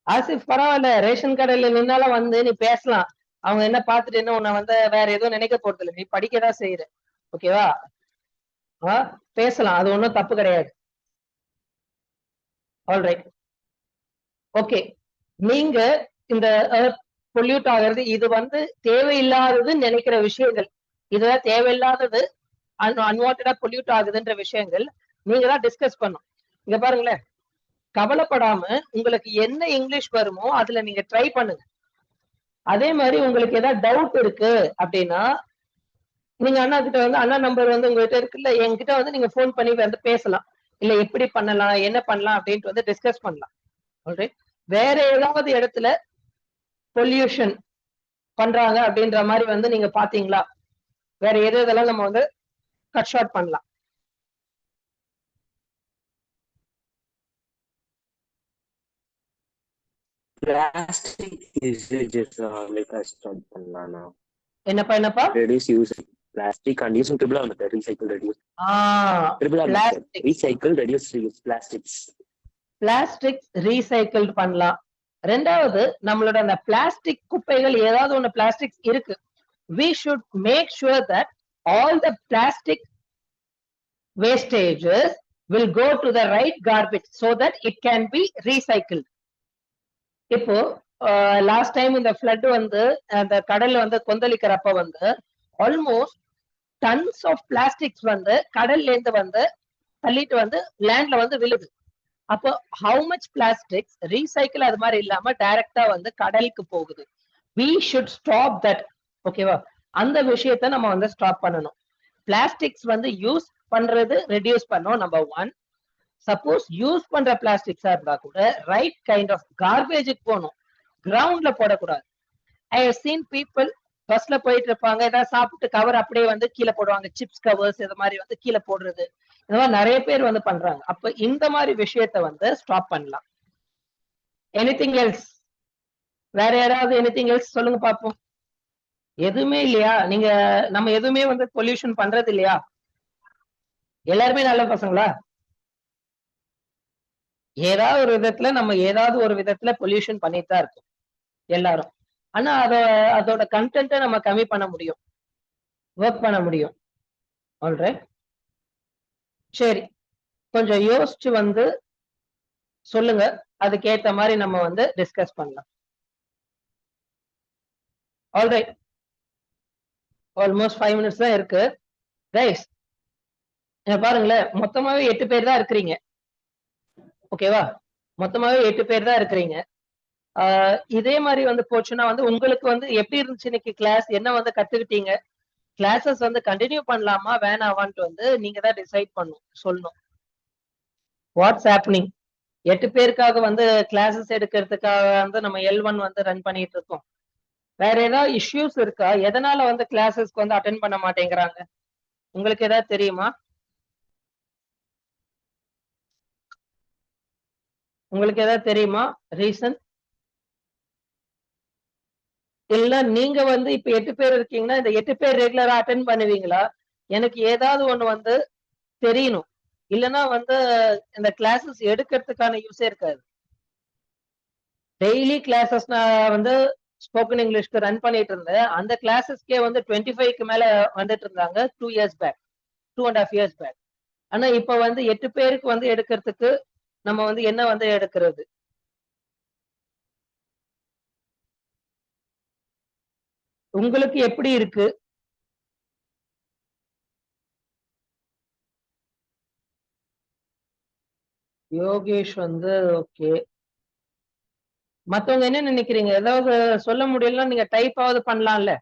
ஆசிஃப் பரவாயில்ல, ரேஷன் கடையில நின்னாலும் வந்து நீ பேசலாம். அவங்க என்ன பார்த்துட்டு என்ன உன்னை வந்து வேற எதுவும் நினைக்க போறது இல்லை, நீ படிக்கதான் செய்யற. ஓகேவா? பேசலாம், அது ஒன்றும் தப்பு கிடையாது. Alright, okay. நீங்க இந்த பொல்யூட் ஆகிறது, இது வந்து தேவையில்லாததுன்னு நினைக்கிற விஷயங்கள், இதுதான் தேவையில்லாதது, அன்வான்டா பொல்யூட் ஆகுதுன்ற விஷயங்கள் நீங்க தான் டிஸ்கஸ் பண்ணும். இங்க பாருங்களேன், கவலைப்படாம உங்களுக்கு என்ன இங்கிலீஷ் வருமோ அதுல நீங்க ட்ரை பண்ணுங்க. அதே மாதிரி உங்களுக்கு ஏதாவது டவுட் இருக்கு அப்படின்னா நீங்க அண்ணா கிட்ட வந்து, அண்ணா நம்பர் வந்து உங்ககிட்ட இருக்குல்ல, என்கிட்ட வந்து நீங்க போன் பண்ணி வந்து பேசலாம், இல்ல எப்படி பண்ணலாம் என்ன பண்ணலாம் அப்படின்ட்டு வந்து டிஸ்கஸ் பண்ணலாம். ஆல்ரைட். வேற ஏதாவது இடத்துல பொல்யூஷன் பண்றாங்க அப்படின்ற மாதிரி வந்து நீங்க பாத்தீங்களா? வேற எது இதெல்லாம் நம்ம வந்து கட் ஷார்ட் பண்ணலாம். Plastic usages like stop பண்ணலாம்னா என்னப்பா reduce use plastic and use triple on the recycle reduce plastic recycle reduce reuse plastics recycle பண்ணலாம். ரெண்டாவது, நம்மளோட அந்த பிளாஸ்டிக் குப்பைகள் ஏதாவது ஒண்ணு பிளாஸ்டிக்ஸ் இருக்கு, we should make sure that all the plastic wastages will go to the right garbage so that it can be recycled. இப்போ last time இந்த ஃப்ளட் வந்து அந்த கடல்ல வந்து கொந்தளிக்கிறப்ப வந்து ஆல்மோஸ்ட் டன்ஸ் ஆஃப் பிளாஸ்டிக்ஸ் வந்து கடல்ல இருந்து வந்து தள்ளிட்டு வந்து லேண்ட்ல வந்து விழுது. அப்போ ஹவு மச் பிளாஸ்டிக்ஸ் ரீசைக்கிள் அது மாதிரி இல்லாம டைரக்டா வந்து கடலுக்கு போகுது. we should stop that. ஓகேவா? அந்த விஷயத்த நம்ம வந்து ஸ்டாப் பண்ணணும். பிளாஸ்டிக்ஸ் வந்து யூஸ் பண்றது ரெடியூஸ் பண்ணோம், நம்பர் ஒன். சப்போஸ் யூஸ் பண்ற பிளாஸ்டிக்ஸா இருந்தா கூட ரைட் கைண்ட் ஆஃப் கார்பேஜுக்கு போகணும், கிரவுண்ட்ல போடக்கூடாது. ஐ ஹவ் சீன் பீப்புள் பஸ்ல போயிட்டு இருப்பாங்க, ஏதாவது சாப்பிட்டு கவர் அப்படியே வந்து கீழே போடுவாங்க, சிப்ஸ் கவர்ஸ் இது மாதிரி வந்து கீழே போடுறது, இந்த மாதிரி நிறைய பேர் வந்து பண்றாங்க. அப்ப இந்த மாதிரி விஷயத்த வந்து ஸ்டாப் பண்ணலாம். Anything else? வேற யாராவது எனிதிங் எல்ஸ் சொல்லுங்க பாப்போம். எதுவுமே இல்லையா? நீங்க நம்ம எதுவுமே வந்து பொல்யூஷன் பண்றது இல்லையா? எல்லாருமே நல்ல பசங்களா? ஏதாவது ஒரு விதத்துல நம்ம ஏதாவது ஒரு விதத்துல பொல்யூஷன் பண்ணிட்டு தான் இருக்கோம் எல்லாரும். ஆனா அதோட கண்டென்ட்டை நம்ம கம்மி பண்ண முடியும், ஒர்க் பண்ண முடியும். ஆல்ரைட், சரி, கொஞ்சம் யோசிச்சு வந்து சொல்லுங்க, அதுக்கேத்த மாதிரி நம்ம வந்து டிஸ்கஸ் பண்ணலாம். ஆல்ரைட், ஆல்மோஸ்ட் 5 minutes தான் இருக்கு. ரைஸ், பாருங்களேன், மொத்தமாவே 8 பேர் தான் இருக்கிறீங்க. ஓகேவா? மொத்தமாவே 8 பேர் தான் இருக்கிறீங்க. இதே மாதிரி வந்து போச்சுன்னா வந்து உங்களுக்கு வந்து எப்படி இருந்துச்சு இன்னைக்கு கிளாஸ், என்ன வந்து கத்துக்கிட்டீங்க, கிளாஸஸ் வந்து கண்டினியூ பண்ணலாமா வேணாவான்ட்டு வந்து நீங்க தான் டிசைட் சொல்லணும். What's happening? 8 பேருக்காக வந்து கிளாஸஸ் எடுக்கிறதுக்காக வந்து நம்ம L1 வந்து ரன் பண்ணிட்டு இருக்கோம். வேற ஏதாவது இஷ்யூஸ் இருக்கா? எதனால வந்து கிளாஸஸ்க்கு வந்து அட்டென்ட் பண்ண மாட்டேங்கிறாங்க? உங்களுக்கு ஏதாவது தெரியுமா? உங்களுக்கு ஏதாவது தெரியுமா ரீசன்? இல்ல நீங்க வந்து இப்ப 8 பேர் இருக்கீங்கன்னா இந்த 8 பேர் ரெகுலரா அட்டென்ட் பண்ணுவீங்களா? எனக்கு ஏதாவது ஒண்ணு வந்து தெரியணும், இல்லைன்னா வந்து இந்த கிளாஸஸ் எடுக்கிறதுக்கான யூஸே இருக்காது. டெய்லி கிளாஸஸ் நான் வந்து ஸ்போக்கன் இங்கிலீஷ்க்கு ரன் பண்ணிட்டு இருந்தேன். அந்த கிளாஸஸ்க்கே வந்து 25க்கு மேல வந்துட்டு இருந்தாங்க 2 years பேக், 2.5 years பேக். ஆனா இப்ப வந்து 8 பேருக்கு வந்து எடுக்கிறதுக்கு நம்ம வந்து என்ன வந்து எடுக்கிறது? உங்களுக்கு எப்படி இருக்கு? யோகேஷ் வந்து ஓகே. மத்தவங்க என்ன நினைக்கிறீங்க? ஏதாவது சொல்ல முடியலன்னா நீங்க டைப் ஆவது பண்ணலாம்ல.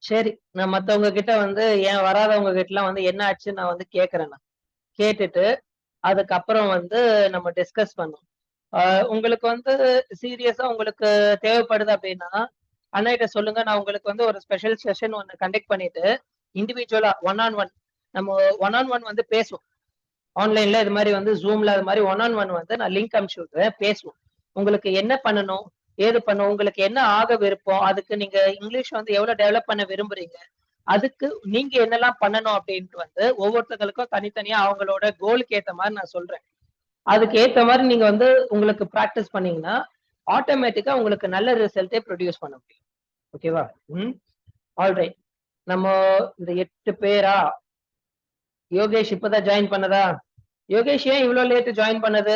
சரி, நான் மத்தவங்க கிட்ட வந்து ஏன் வராதவங்க கிட்ட எல்லாம் வந்து என்ன ஆச்சு நான் வந்து கேக்குறேன். நான் கேட்டுட்டு அதுக்கப்புறம் வந்து நம்ம டிஸ்கஸ் பண்ணுவோம். உங்களுக்கு வந்து சீரியஸா உங்களுக்கு தேவைப்படுது அப்படின்னா அண்ணாகிட்ட சொல்லுங்க, நான் உங்களுக்கு வந்து ஒரு ஸ்பெஷல் செஷன் ஒன்று கண்டக்ட் பண்ணிட்டு இண்டிவிஜுவலா ஒன் ஆன் ஒன் வந்து பேசுவோம். ஆன்லைன்ல இது மாதிரி வந்து ஜூம்ல அது மாதிரி ஒன் வந்து நான் லிங்க் அனுப்பிச்சு விட்டுறேன், பேசுவோம். உங்களுக்கு என்ன பண்ணணும், ஏது பண்ணணும், உங்களுக்கு என்ன ஆக விருப்பம், அதுக்கு நீங்க இங்கிலீஷ் வந்து எவ்வளவு டெவலப் பண்ண விரும்புறீங்க, அதுக்கு நீங்க என்னெல்லாம் பண்ணணும் அப்படின்ட்டு வந்து ஒவ்வொருத்தங்களுக்கும் தனித்தனியா அவங்களோட கோலுக்கு ஏத்த மாதிரி நான் சொல்றேன். அதுக்கு ஏத்த மாதிரி நீங்க வந்து உங்களுக்கு பிராக்டிஸ் பண்ணீங்கன்னா ஆட்டோமேட்டிக்கா உங்களுக்கு நல்ல ரிசல்ட்டே ப்ரொடியூஸ் பண்ண முடியும். ஓகேவா? ஆல்ரைட். நம்ம இந்த 8 பேரா? யோகேஷ் இப்பதான் ஜாயின் பண்ணதா? யோகேஷ் ஏன் இவ்வளவு லேட் ஜாயின் பண்ணது?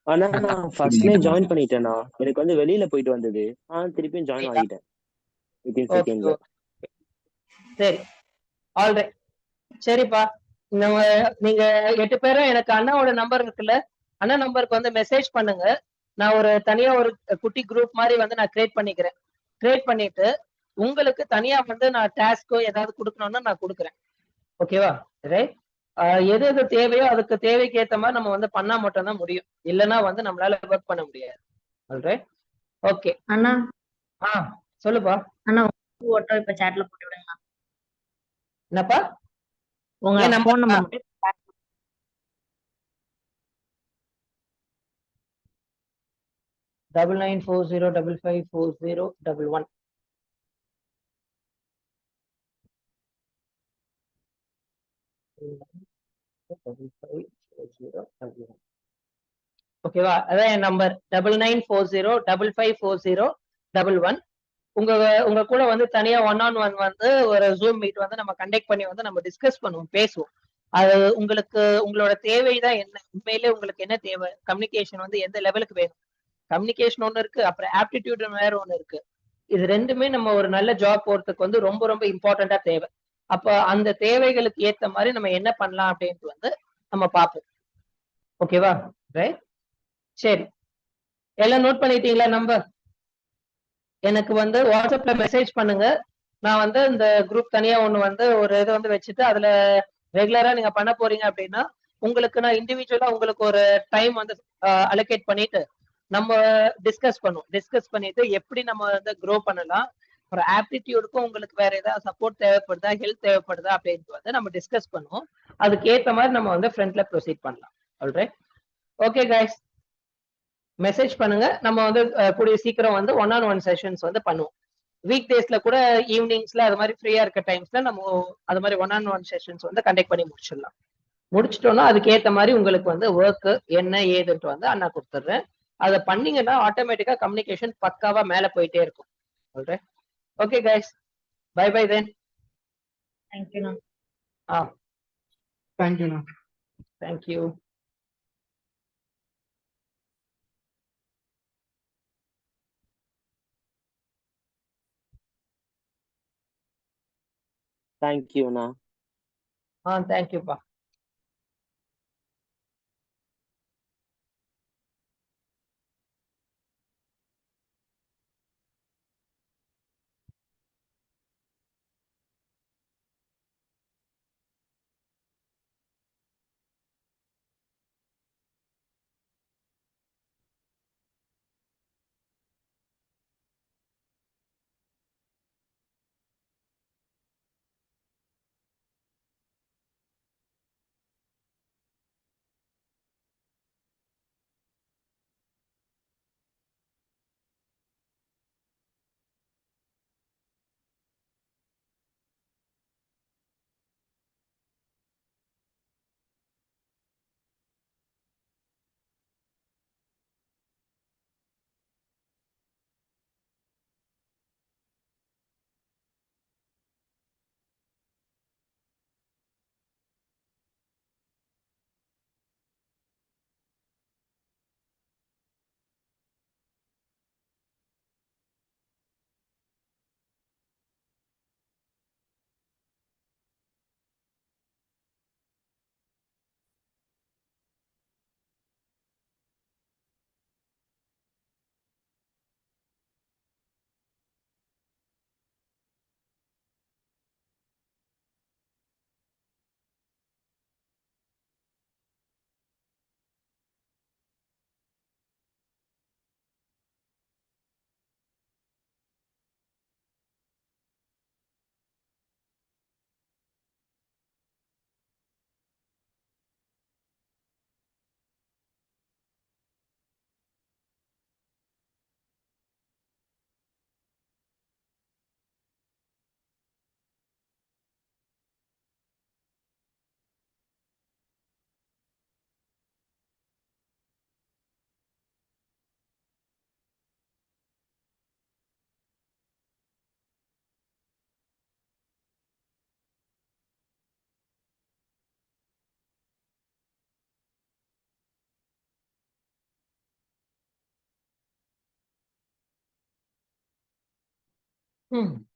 ஆனா நான் ஃபர்ஸ்ட்லயே ஜாயின் பண்ணிட்டேனா, எனக்கு வந்து வெளியில போயிட்டு வந்தது. திருப்பியும் ஜாயின் ஆகிட்டேன் வித்தின் ஓகே செகண்ட்ல. சரி, ஆல்ரைட். சரிப்பா, நம்ம நீங்க 8 பேரும் எனக்கு அண்ணாவோட நம்பர் இருக்குல்ல, அண்ணா நம்பருக்கு வந்து மெசேஜ் பண்ணுங்க. நான் ஒரு தனியா ஒரு குட்டி குரூப் மாதிரி வந்து நான் கிரியேட் பண்ணிக்கிறேன். கிரியேட் பண்ணிட்டு உங்களுக்கு தனியா வந்து நான் டாஸ்க்கோ ஏதாவது கொடுக்கணும்னா நான் கொடுக்குறேன். ஓகேவா? ரைட். எது எது தேவையோ அதுக்கு தேவைக்கு ஏத்த மாதிரி நம்ம வந்து பண்ணா மட்டும்தான் முடியும், இல்லைன்னா வந்து நம்மளால ஒர்க் பண்ண முடியாது. ஆல்ரைட். ஓகே. அண்ணா சொல்லுப்பா. அண்ணா ஓட்டோ இப்ப சாட்ல போட்டு விடுங்க. என்னப்பா? உங்க ஏன் போன் நம்பர் நம்பர் மட்டும் 9940554011. ஓகேவா? அதான் என் நம்பர் 9940554011. உங்க உங்க கூட வந்து தனியா 1-on-1 வந்து ஒரு ஜூம் மீட் வந்து நம்ம கண்டக்ட் பண்ணி வந்து நம்ம டிஸ்கஸ் பண்ணுவோம், பேசுவோம். அது உங்களுக்கு உங்களோட தேவைதான் என்ன, உண்மையிலே உங்களுக்கு என்ன தேவை, கம்யூனிகேஷன் வந்து எந்த லெவலுக்கு வேணும். கம்யூனிகேஷன் ஒண்ணு இருக்கு, அப்புறம் ஆப்டிடியூட் வேற ஒண்ணு இருக்கு. இது ரெண்டுமே நம்ம ஒரு நல்ல ஜாப் போறதுக்கு வந்து ரொம்ப ரொம்ப இம்பார்ட்டண்டா தேவை. அப்ப அந்த தேவைகளுக்கு ஏத்த மாதிரி நம்ம என்ன பண்ணலாம் அப்படின்ட்டு வந்து நம்ம பார்ப்போம். ஓகேவா? ரைட். சரி, எல்லாம் நோட் பண்ணிட்டீங்களா? நம்பர் எனக்கு வந்து வாட்ஸ்அப்ல மெசேஜ் பண்ணுங்க. நான் வந்து இந்த குரூப் தனியா ஒண்ணு வந்து ஒரு இது வந்து வச்சுட்டு அதுல ரெகுலரா நீங்க பண்ண போறீங்க அப்படின்னா உங்களுக்கு நான் இண்டிவிஜுவலா உங்களுக்கு ஒரு டைம் வந்து அலோகேட் பண்ணிட்டு நம்ம டிஸ்கஸ் பண்ணுவோம். டிஸ்கஸ் பண்ணிட்டு எப்படி நம்ம வந்து க்ரோ பண்ணலாம், ஒரு ஆப்டிடியூடுக்கும் உங்களுக்கு வேற ஏதாவது சப்போர்ட் தேவைப்படுதா, ஹெல்ப் தேவைப்படுதா அப்படின்ட்டு வந்து நம்ம டிஸ்கஸ் பண்ணுவோம். அதுக்கு ஏத்த மாதிரி நம்ம வந்து ஃப்ரண்ட்ல ப்ரொசீட் பண்ணலாம். ஆல்ரைட். ஓகே கைஸ், மெசேஜ் பண்ணுங்க. நம்ம வந்து கூடிய சீக்கிரம் வந்து 1-on-1 செஷன்ஸ் வந்து பண்ணுவோம். வீக் டேஸ்ல கூட ஈவினிங்ஸ்ல அது மாதிரி ஃப்ரீயா இருக்க டைம்ஸ்ல நம்ம அது மாதிரி 1-on-1 செஷன்ஸ் வந்து கண்டக்ட் பண்ணி முடிச்சிடலாம். முடிச்சிட்டோம்னா அதுக்கு ஏத்த மாதிரி உங்களுக்கு வந்து ஒர்க் என்ன ஏதுன்ட்டு வந்து அண்ணா கொடுத்துட்றேன். அதை பண்ணீங்கன்னா ஆட்டோமேட்டிக்கா கம்யூனிகேஷன் பக்காவா மேல போயிட்டே இருக்கும். Alright. Okay guys, bye bye then. தேங்க்யூண்ணா. தேங்க்யூண்ணா. தேங்க்யூ. தேங்க்யூண்ணா. தேங்க்யூப்பா. Hmm.